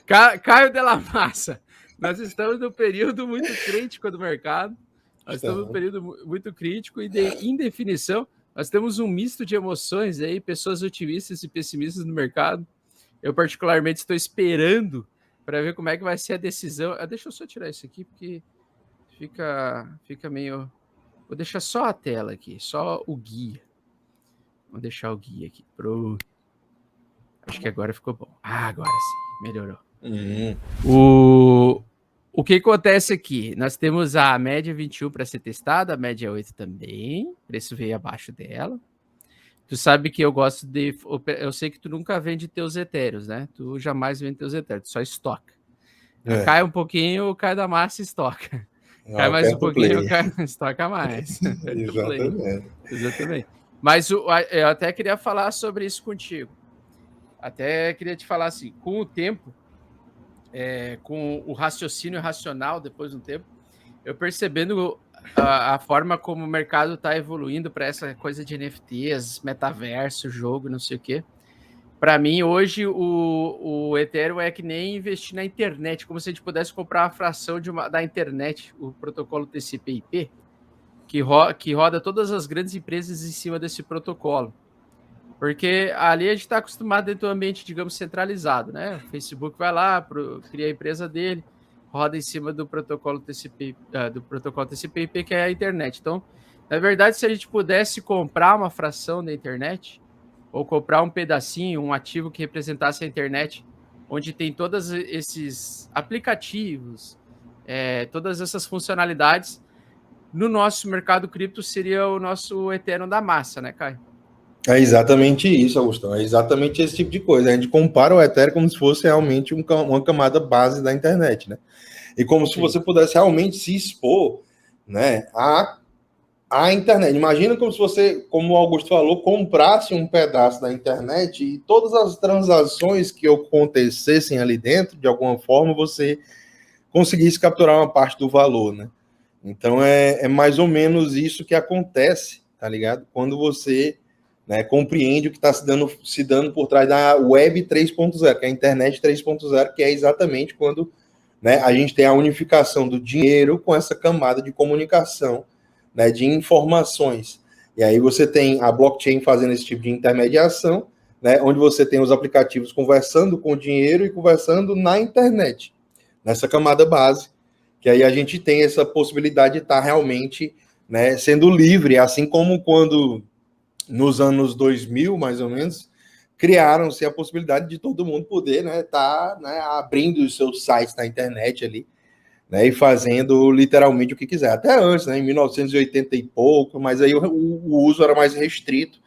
Caio Della Massa, nós estamos num período muito crítico do mercado. Nós estamos num período muito crítico e de indefinição. Nós temos um misto de emoções aí, pessoas otimistas e pessimistas no mercado. Eu, particularmente, estou esperando para ver como é que vai ser a decisão. Deixa eu só tirar isso aqui, porque fica meio... Vou deixar só a tela aqui, só o guia. Vou deixar o guia aqui. Pronto. Acho que agora ficou bom. Agora sim, melhorou. O que acontece aqui? Nós temos a média 21 para ser testada, a média 8 também. O preço veio abaixo dela. Tu sabe que eu gosto de... Eu sei que tu nunca vende teus etéreos, né? Tu jamais vende teus etéreos, tu só estoca. Cai um pouquinho, cai da massa e estoca. Cai mais um pouquinho, estoca mais. Exatamente. Mas eu até queria falar sobre isso contigo. Até queria te falar assim, com o tempo, com o raciocínio racional, depois de um tempo, eu percebendo a forma como o mercado está evoluindo para essa coisa de NFTs, metaverso, jogo, não sei o quê. Para mim, hoje, o Ethereum é que nem investir na internet, como se a gente pudesse comprar a fração da internet, o protocolo TCP/IP, que roda todas as grandes empresas em cima desse protocolo. Porque ali a gente está acostumado dentro do ambiente, digamos, centralizado, né? O Facebook vai lá, cria a empresa dele, roda em cima do protocolo TCP/IP, que é a internet. Então, na verdade, se a gente pudesse comprar uma fração da internet, ou comprar um pedacinho, um ativo que representasse a internet, onde tem todos esses aplicativos, todas essas funcionalidades, no nosso mercado cripto seria o nosso Ethereum da massa, né, Caio? É exatamente isso, Augustão. É exatamente esse tipo de coisa. A gente compara o Ethereum como se fosse realmente uma camada base da internet, né? E como se você pudesse realmente se expor, né, a internet. Imagina como se você, como o Augusto falou, comprasse um pedaço da internet e todas as transações que acontecessem ali dentro, de alguma forma, você conseguisse capturar uma parte do valor, né? Então é mais ou menos isso que acontece, tá ligado? Quando você, né, compreende o que está se dando por trás da Web 3.0, que é a internet 3.0, que é exatamente quando, né, a gente tem a unificação do dinheiro com essa camada de comunicação, né, de informações. E aí você tem a blockchain fazendo esse tipo de intermediação, né, onde você tem os aplicativos conversando com o dinheiro e conversando na internet, nessa camada base, que aí a gente tem essa possibilidade de estar realmente, né, sendo livre, assim como quando, nos anos 2000, mais ou menos, criaram-se a possibilidade de todo mundo poder, né, estar, né, abrindo os seus sites na internet ali, né, e fazendo literalmente o que quiser. Até antes, né, em 1980 e pouco, mas aí o uso era mais restrito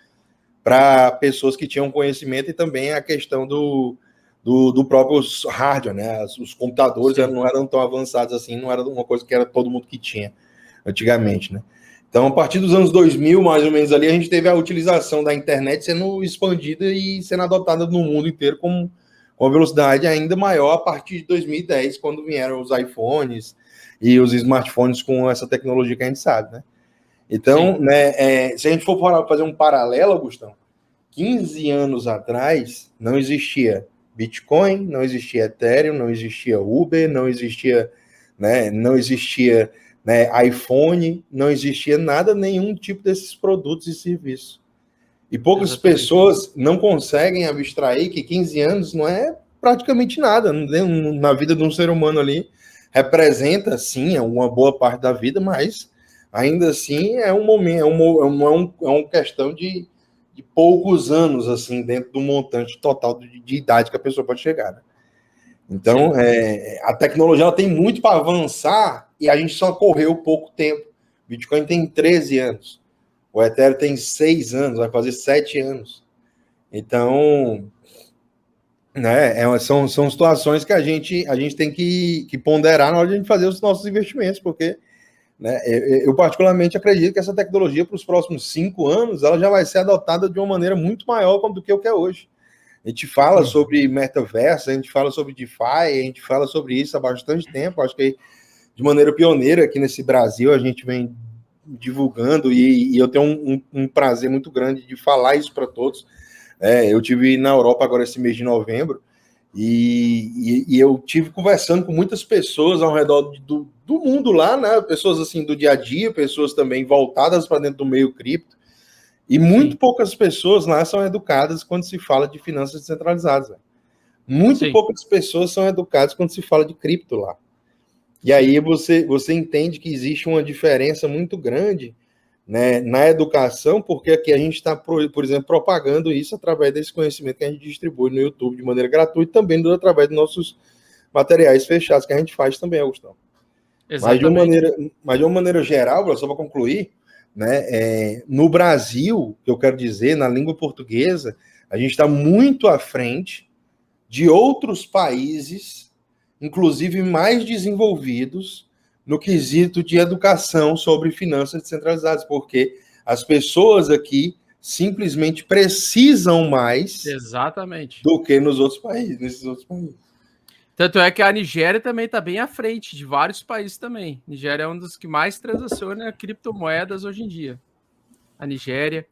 para pessoas que tinham conhecimento e também a questão do próprio hardware, né? Os computadores não eram tão avançados assim, não era uma coisa que era todo mundo que tinha antigamente, né? Então, a partir dos anos 2000, mais ou menos ali, a gente teve a utilização da internet sendo expandida e sendo adotada no mundo inteiro com uma velocidade ainda maior a partir de 2010, quando vieram os iPhones e os smartphones com essa tecnologia que a gente sabe, né? Então, né, se a gente for fazer um paralelo, Augustão, 15 anos atrás não existia Bitcoin, não existia Ethereum, não existia Uber, não existia, né, iPhone, não existia nada, nenhum tipo desses produtos e serviços. E poucas pessoas não conseguem abstrair que 15 anos não é praticamente nada na vida de um ser humano ali. Representa, sim, uma boa parte da vida, mas ainda assim é um momento, é uma questão de poucos anos, assim, dentro do montante total de idade que a pessoa pode chegar, né? Então, a tecnologia ela tem muito para avançar e a gente só correu pouco tempo. Bitcoin tem 13 anos. O Ethereum tem 6 anos, vai fazer 7 anos. Então, né, são situações que a gente tem que ponderar na hora de a gente fazer os nossos investimentos, porque, né, eu particularmente acredito que essa tecnologia para os próximos 5 anos ela já vai ser adotada de uma maneira muito maior do que o que é hoje. A gente fala sobre metaverso, a gente fala sobre DeFi, a gente fala sobre isso há bastante tempo. Acho que de maneira pioneira aqui nesse Brasil a gente vem divulgando e eu tenho um prazer muito grande de falar isso para todos. Eu tive na Europa agora esse mês de novembro E eu tive conversando com muitas pessoas ao redor do mundo lá, né? Pessoas assim do dia a dia, pessoas também voltadas para dentro do meio cripto. E muito poucas pessoas lá são educadas quando se fala de finanças descentralizadas. Véio. Muito poucas pessoas são educadas quando se fala de cripto lá. E aí você entende que existe uma diferença muito grande, né, na educação, porque aqui a gente está, por exemplo, propagando isso através desse conhecimento que a gente distribui no YouTube de maneira gratuita, também através dos nossos materiais fechados que a gente faz também, Augustão. Exatamente. Mas de uma maneira geral, só para concluir, né, no Brasil, que eu quero dizer, na língua portuguesa, a gente está muito à frente de outros países, inclusive mais desenvolvidos, no quesito de educação sobre finanças descentralizadas, porque as pessoas aqui simplesmente precisam mais do que nesses outros países. Tanto é que a Nigéria também está bem à frente de vários países também. A Nigéria é um dos que mais transaciona criptomoedas hoje em dia. A Nigéria.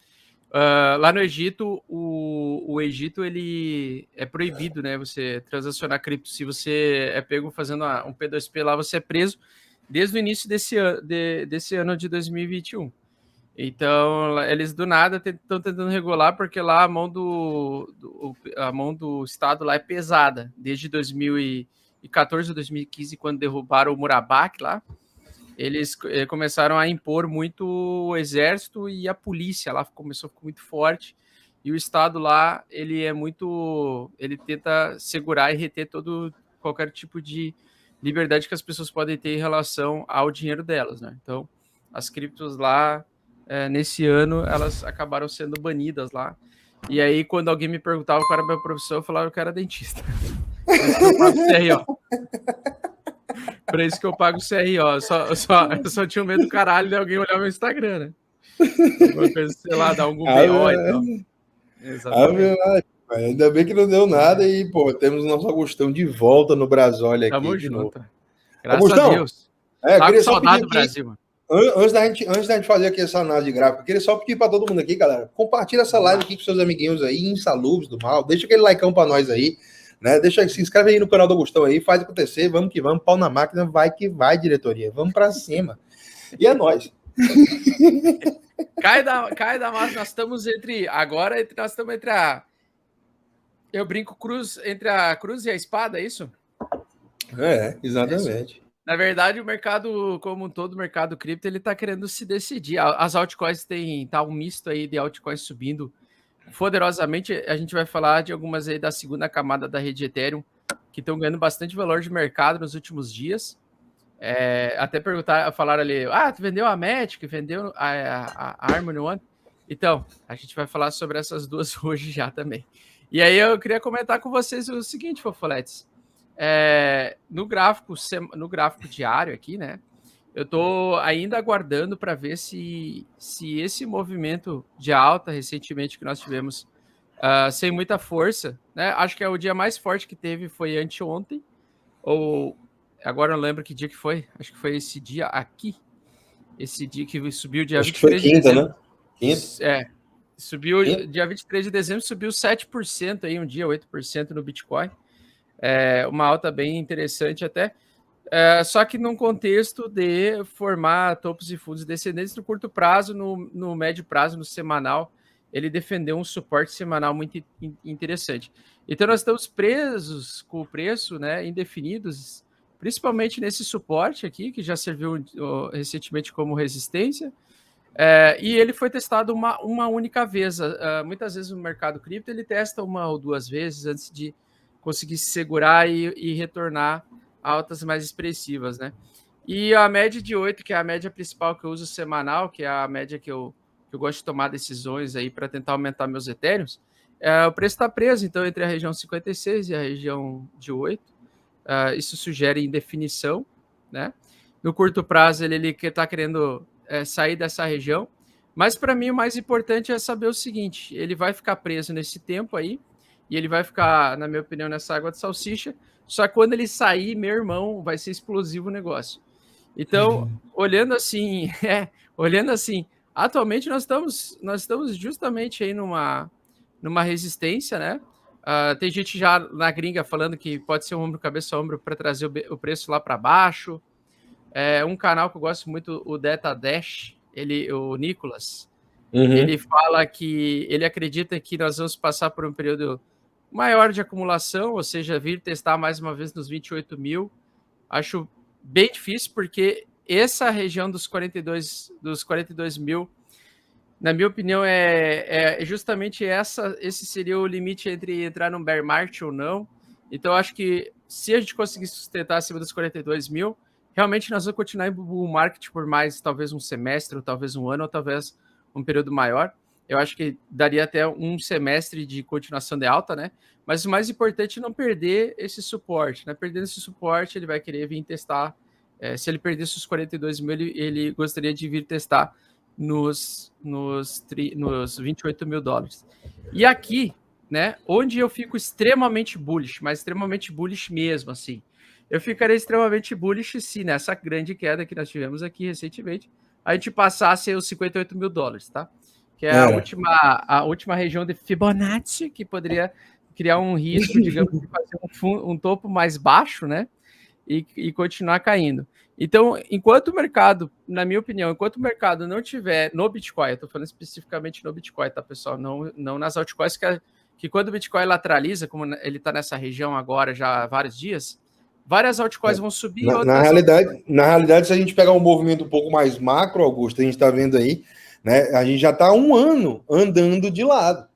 Lá no Egito, o Egito ele é proibido, né? Você transacionar cripto. Se você é pego fazendo um P2P lá, você é preso desde o início desse ano de 2021. Então, eles do nada estão tentando regular, porque lá a mão do Estado lá é pesada. Desde 2014 ou 2015, quando derrubaram o Murabak lá, eles começaram a impor muito o exército e a polícia lá começou a ficar muito forte. E o Estado lá, ele tenta segurar e reter qualquer tipo de liberdade que as pessoas podem ter em relação ao dinheiro delas, né? Então, as criptos lá, nesse ano, elas acabaram sendo banidas lá. E aí, quando alguém me perguntava qual era a minha profissão, eu falava que eu era dentista. Por isso que eu pago CRO. Por isso que eu pago CRO. Eu só tinha medo do caralho de alguém olhar meu Instagram, né? Alguma coisa, sei lá, dar algum BO e tal. Exatamente. Ainda bem que não deu nada e, pô, temos o nosso Augustão de volta no Brasólia aqui. Tamo de junto. novo. Graças Augustão, a Deus. Tava com saudade do Brasil, mano. Antes da gente fazer aqui essa análise gráfica, eu queria só pedir para todo mundo aqui, galera, compartilha essa live aqui com seus amiguinhos aí, insalubres do mal, deixa aquele likeão para nós aí, né? Se inscreve aí no canal do Augustão aí, faz acontecer, vamos que vamos, pau na máquina, vai que vai, diretoria, vamos para cima. E é nóis. Cai da massa, nós estamos entre eu brinco entre a cruz e a espada, é isso? Exatamente. É isso. Na verdade, o mercado, como um todo, o mercado cripto, ele está querendo se decidir. As altcoins tá um misto aí de altcoins subindo poderosamente. A gente vai falar de algumas aí da segunda camada da rede Ethereum, que estão ganhando bastante valor de mercado nos últimos dias. Até falaram ali, tu vendeu a Matic, vendeu a Harmony One. Então, a gente vai falar sobre essas duas hoje já também. E aí eu queria comentar com vocês o seguinte, fofoletes. No gráfico diário aqui, né? Eu estou ainda aguardando para ver se esse movimento de alta recentemente que nós tivemos, sem muita força, né? Acho que o dia mais forte que teve foi anteontem, ou agora eu não lembro que dia que foi. Acho que foi esse dia aqui. Esse dia que subiu dia 23 de dezembro. Quinta. Subiu dia 23 de dezembro, subiu 7% aí um dia, 8% no Bitcoin. Uma alta bem interessante até, só que num contexto de formar topos e fundos descendentes no curto prazo, no médio prazo, no semanal, ele defendeu um suporte semanal muito interessante. Então nós estamos presos com o preço, né, indefinidos, principalmente nesse suporte aqui, que já serviu recentemente como resistência, e ele foi testado uma única vez. Muitas vezes no mercado cripto ele testa uma ou duas vezes antes de conseguir se segurar e retornar a altas mais expressivas, né? E a média de 8, que é a média principal que eu uso semanal, que é a média que eu gosto de tomar decisões aí para tentar aumentar meus Ethereums, o preço está preso, então, entre a região 56 e a região de 8. Isso sugere indefinição, né? No curto prazo, ele está querendo sair dessa região, mas para mim o mais importante é saber o seguinte: ele vai ficar preso nesse tempo aí, e ele vai ficar, na minha opinião, nessa água de salsicha. Só que quando ele sair, meu irmão, vai ser explosivo o negócio. Então, olhando assim, atualmente nós estamos justamente aí numa resistência, né? Tem gente já na gringa falando que pode ser um ombro, cabeça a ombro para trazer o preço lá para baixo. Um canal que eu gosto muito, o Data Dash, o Nicolas, ele fala que ele acredita que nós vamos passar por um período maior de acumulação, ou seja, vir testar mais uma vez nos 28 mil. Acho bem difícil, porque essa região dos 42 mil, na minha opinião, é justamente esse seria o limite entre entrar num bear market ou não. Então, acho que se a gente conseguir sustentar acima dos 42 mil, realmente nós vamos continuar em bull market por mais, talvez um semestre, ou talvez um ano, ou talvez um período maior. Eu acho que daria até um semestre de continuação de alta, né? Mas o mais importante é não perder esse suporte, né? Perdendo esse suporte, ele vai querer vir testar. Se ele perdesse os 42 mil, ele gostaria de vir testar nos 28 mil dólares. E aqui, né, onde eu fico extremamente bullish, mas extremamente bullish mesmo, assim. Eu ficaria extremamente bullish se nessa grande queda que nós tivemos aqui recentemente, a gente passasse os 58 mil dólares, tá? Que é a última região de Fibonacci, que poderia criar um risco, digamos, de fazer um topo mais baixo, né? E continuar caindo. Então, enquanto o mercado, na minha opinião, enquanto o mercado não tiver no Bitcoin, eu estou falando especificamente no Bitcoin, tá, pessoal? Não nas altcoins, que quando o Bitcoin lateraliza, como ele está nessa região agora já há vários dias, várias altcoins vão subir. Na realidade, se a gente pegar um movimento um pouco mais macro, Augusto, a gente está vendo aí, né? A gente já está há um ano andando de lado.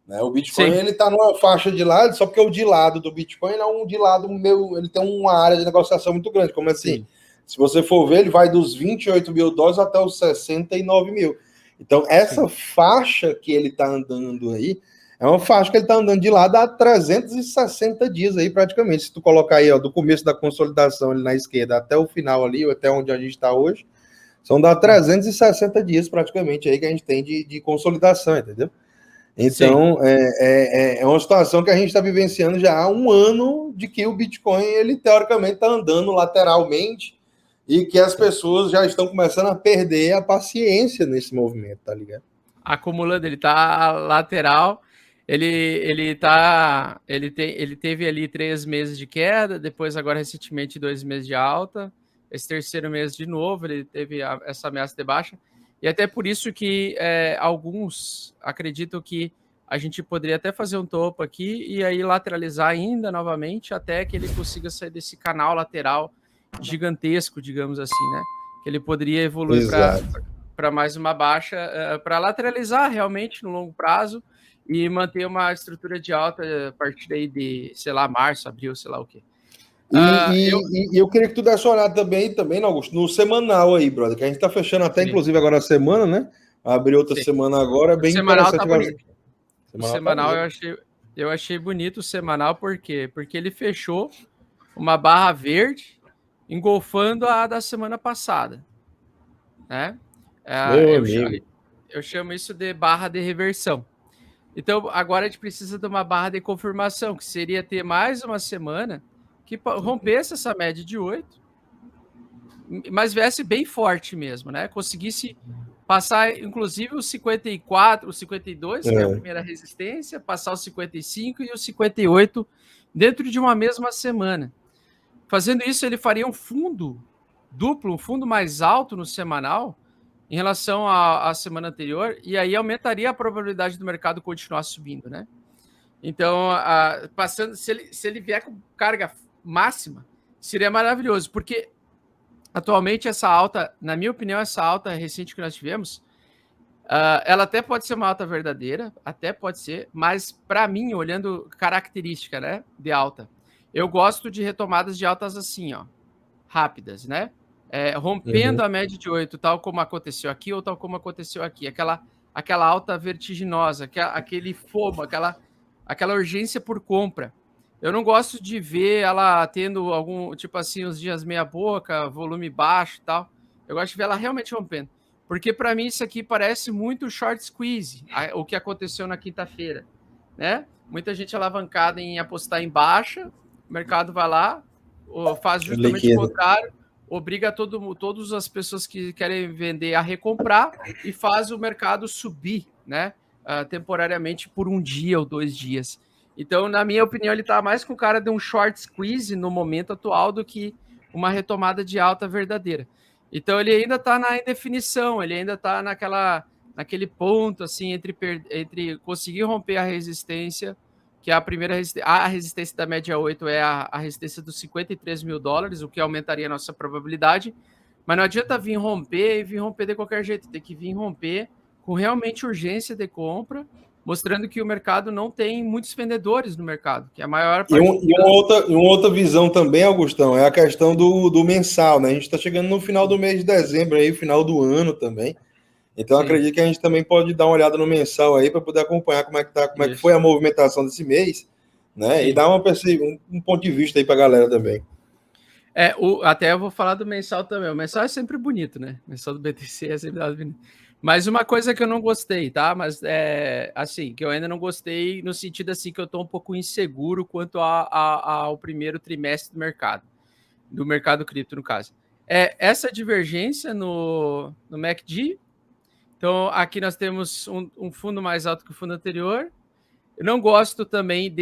Né? O Bitcoin ele está numa faixa de lado, só porque o de lado do Bitcoin é um de lado ele tem uma área de negociação muito grande. Como assim? Sim. Se você for ver, ele vai dos 28 mil dólares até os 69 mil. Então, essa faixa que ele está andando aí, é uma faixa que ele está andando de lado há 360 dias aí, praticamente. Se tu colocar aí, ó, do começo da consolidação ali na esquerda até o final ali, ou até onde a gente está hoje, são da 360 dias praticamente aí que a gente tem de consolidação, entendeu? Então, é uma situação que a gente está vivenciando já há um ano de que o Bitcoin, ele teoricamente está andando lateralmente e que as pessoas já estão começando a perder a paciência nesse movimento, tá ligado? Acumulando, ele tá lateral, ele teve ali 3 meses de queda, depois agora recentemente 2 meses de alta, esse terceiro mês de novo, ele teve essa ameaça de baixa, e até por isso que alguns acreditam que a gente poderia até fazer um topo aqui e aí lateralizar ainda novamente até que ele consiga sair desse canal lateral gigantesco, digamos assim, né? Que ele poderia evoluir para mais uma baixa, para lateralizar realmente no longo prazo e manter uma estrutura de alta a partir aí de, sei lá, março, abril, sei lá o quê. E eu queria que tu desse uma olhada também, Augusto, no semanal aí, brother, que a gente tá fechando até, inclusive, agora a semana, né? Abrir outra semana agora, bem interessante. O semanal eu achei bonito o semanal, por quê? Porque ele fechou uma barra verde engolfando a da semana passada, né? Eu chamo isso de barra de reversão. Então, agora a gente precisa de uma barra de confirmação, que seria ter mais uma semana que rompesse essa média de 8, mas viesse bem forte mesmo, né? Conseguisse passar, inclusive, os 54, os 52, que é a primeira resistência, passar os 55 e os 58 dentro de uma mesma semana. Fazendo isso, ele faria um fundo duplo, um fundo mais alto no semanal em relação à semana anterior, e aí aumentaria a probabilidade do mercado continuar subindo, né? Então, se ele vier com carga máxima, seria maravilhoso, porque atualmente essa alta, na minha opinião, essa alta recente que nós tivemos, ela até pode ser uma alta verdadeira, até pode ser, mas para mim, olhando característica, né, de alta, eu gosto de retomadas de altas assim, ó, rápidas, né? Rompendo a média de 8, tal como aconteceu aqui ou tal como aconteceu aqui. Aquela alta vertiginosa, aquele FOMO, aquela urgência por compra. Eu não gosto de ver ela tendo algum, tipo assim, uns dias meia boca, volume baixo e tal. Eu gosto de ver ela realmente rompendo. Porque para mim isso aqui parece muito short squeeze, o que aconteceu na quinta-feira, né? Muita gente alavancada em apostar em baixa, o mercado vai lá, faz justamente o contrário, obriga todas as pessoas que querem vender a recomprar e faz o mercado subir, né? Temporariamente por um dia ou 2 dias. Então, na minha opinião, ele está mais com cara de um short squeeze no momento atual do que uma retomada de alta verdadeira. Então, ele ainda está na indefinição, ele ainda está naquele ponto assim entre conseguir romper a resistência, que é a primeira a resistência da média 8 é a resistência dos 53 mil dólares, o que aumentaria a nossa probabilidade, mas não adianta vir romper de qualquer jeito, tem que vir romper com realmente urgência de compra, mostrando que o mercado não tem muitos vendedores no mercado, que é a maior parte. Uma outra visão também, Augustão, é a questão do mensal, né? A gente está chegando no final do mês de dezembro, aí, final do ano também. Então, acredito que a gente também pode dar uma olhada no mensal aí para poder acompanhar como é que foi a movimentação desse mês, né? Sim. E dar um ponto de vista aí para a galera também. Até eu vou falar do mensal também. O mensal é sempre bonito, né? O mensal do BTC é sempre bonito. Mas uma coisa que eu não gostei, tá? Mas assim, que eu ainda não gostei no sentido assim que eu estou um pouco inseguro quanto ao primeiro trimestre do mercado cripto, no caso. Essa divergência no MACD. Então, aqui nós temos um fundo mais alto que o fundo anterior. Eu não gosto também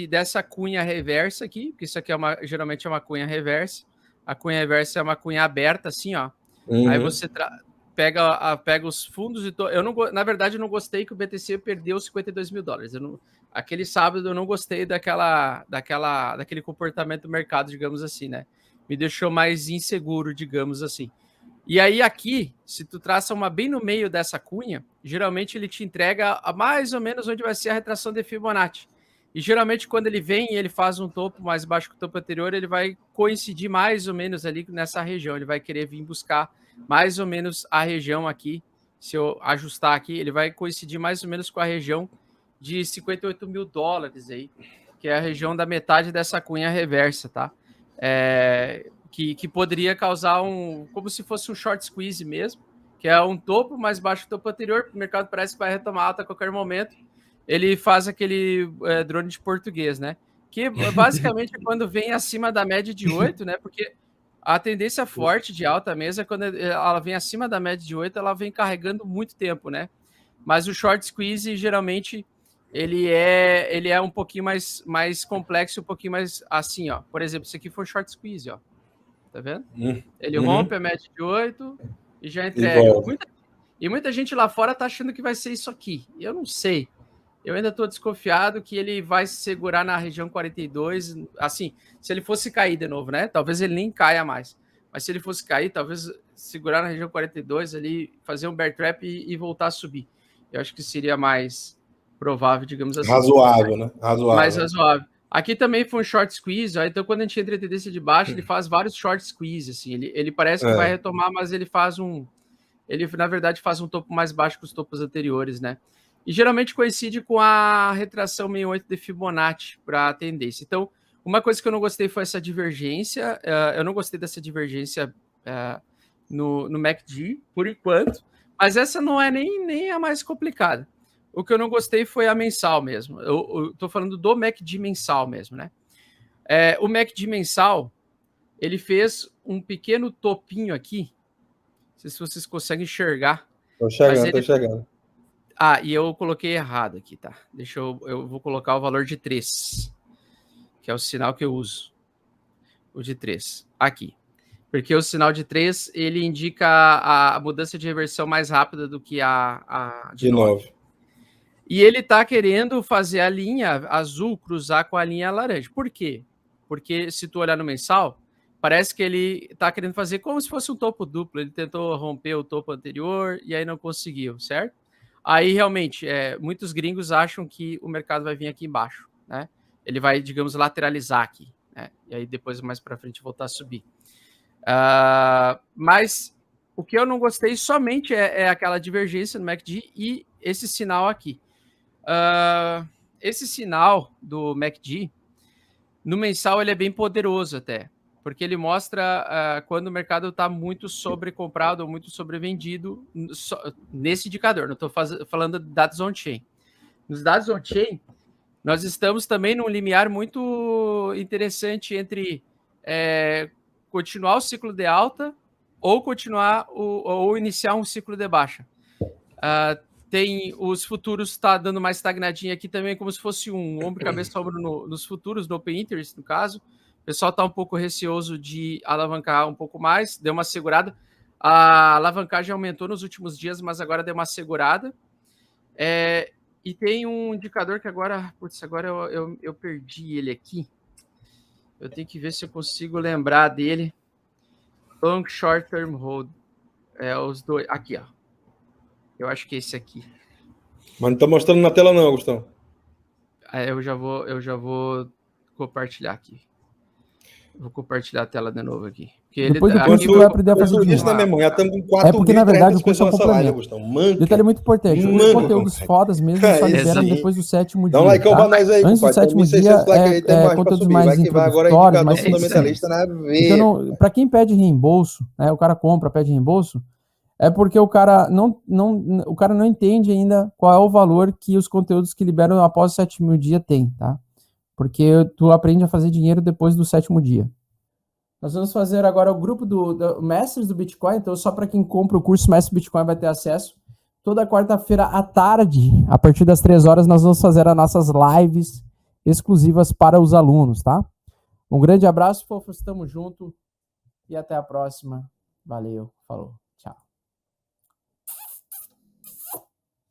dessa cunha reversa aqui, porque isso aqui geralmente é uma cunha reversa. A cunha reversa é uma cunha aberta, assim, ó. Uhum. Aí você pega os fundos e na verdade, eu não gostei que o BTC perdeu 52 mil dólares. Aquele sábado eu não gostei daquele comportamento do mercado, digamos assim, né? Me deixou mais inseguro, digamos assim. E aí aqui, se tu traça uma bem no meio dessa cunha, geralmente ele te entrega mais ou menos onde vai ser a retração de Fibonacci. E geralmente quando ele vem e ele faz um topo mais baixo que o topo anterior, ele vai coincidir mais ou menos ali nessa região. Ele vai querer vir buscar mais ou menos a região aqui. Se eu ajustar aqui, ele vai coincidir mais ou menos com a região de 58 mil dólares aí, que é a região da metade dessa cunha reversa, tá? Que poderia causar como se fosse um short squeeze mesmo, que é um topo mais baixo que o topo anterior, o mercado parece que vai retomar alta a qualquer momento, ele faz aquele drone de português, né? Que basicamente é quando vem acima da média de 8, né? Porque a tendência forte de alta mesmo é quando ela vem acima da média de 8, ela vem carregando muito tempo, né? Mas o short squeeze, geralmente, ele é um pouquinho mais complexo, um pouquinho mais assim, ó. Por exemplo, isso aqui foi um short squeeze, ó. Tá vendo? Ele rompe a média de 8 e já entrega. E muita gente lá fora tá achando que vai ser isso aqui. Eu não sei. Eu ainda estou desconfiado que ele vai se segurar na região 42. Assim, se ele fosse cair de novo, né? Talvez ele nem caia mais. Mas se ele fosse cair, talvez segurar na região 42 ali, fazer um bear trap e voltar a subir. Eu acho que seria mais provável, digamos assim. Razoável, né? Mais razoável. Aqui também foi um short squeeze, ó, então quando a gente entra em tendência de baixo, ele faz vários short squeeze, assim, ele parece que vai retomar, mas ele na verdade faz um topo mais baixo que os topos anteriores, né? E geralmente coincide com a retração 68 de Fibonacci para a tendência. Então, uma coisa que eu não gostei foi essa divergência, eu não gostei dessa divergência no MACD, por enquanto, mas essa não é nem a mais complicada. O que eu não gostei foi a mensal mesmo. Eu tô falando do MACD mensal mesmo, né? O MACD mensal, ele fez um pequeno topinho aqui. Não sei se vocês conseguem enxergar. Tô chegando. Ah, e eu coloquei errado aqui, tá? Eu vou colocar o valor de 3, que é o sinal que eu uso. O de 3, aqui. Porque o sinal de 3, ele indica a mudança de reversão mais rápida do que a de 9. E ele está querendo fazer a linha azul cruzar com a linha laranja. Por quê? Porque se tu olhar no mensal, parece que ele está querendo fazer como se fosse um topo duplo. Ele tentou romper o topo anterior e aí não conseguiu, certo? Aí, realmente, muitos gringos acham que o mercado vai vir aqui embaixo, né? Ele vai, digamos, lateralizar aqui, né? E aí depois, mais para frente, voltar a subir. Mas o que eu não gostei somente é aquela divergência no MACD e esse sinal aqui. Esse sinal do MACD, no mensal, ele é bem poderoso até, porque ele mostra quando o mercado está muito sobrecomprado ou muito sobrevendido nesse indicador. Não estou falando de dados on-chain. Nos dados on-chain, nós estamos também num limiar muito interessante entre continuar o ciclo de alta ou iniciar um ciclo de baixa. Tem os futuros, está dando mais estagnadinha aqui também, como se fosse um ombro, cabeça, ombro nos futuros, no Open Interest, no caso. O pessoal está um pouco receoso de alavancar um pouco mais, deu uma segurada. A alavancagem aumentou nos últimos dias, mas agora deu uma segurada. E tem um indicador que agora... Putz, agora eu perdi ele aqui. Eu tenho que ver se eu consigo lembrar dele. Long Short Term Hold. Os dois. Aqui, ó. Eu acho que é esse aqui. Mas não tá mostrando na tela não, Augustão. Eu já vou compartilhar aqui. Vou compartilhar a tela de novo aqui. Depois do curso tu vai aprender a fazer isso na memória. Já estamos com 4 porque, na verdade, o curso é um complemento. Live, Detalhe muito importante. Os conteúdos fodas mesmo só liberam depois do 7º dia. Dá um like pra nós aí, antes do 7º dia, conteúdos mais introdutórios, mais fundamentalista na veia. Então, para quem pede reembolso, o cara compra, pede reembolso, é porque o cara não entende ainda qual é o valor que os conteúdos que liberam após o 7º dia tem, tá? Porque tu aprende a fazer dinheiro depois do 7º dia. Nós vamos fazer agora o grupo do Mestres do Bitcoin. Então, só para quem compra o curso Mestre do Bitcoin vai ter acesso. Toda quarta-feira à tarde, a partir das 3 horas, nós vamos fazer as nossas lives exclusivas para os alunos, tá? Um grande abraço, fofos. Tamo junto. E até a próxima. Valeu. Falou.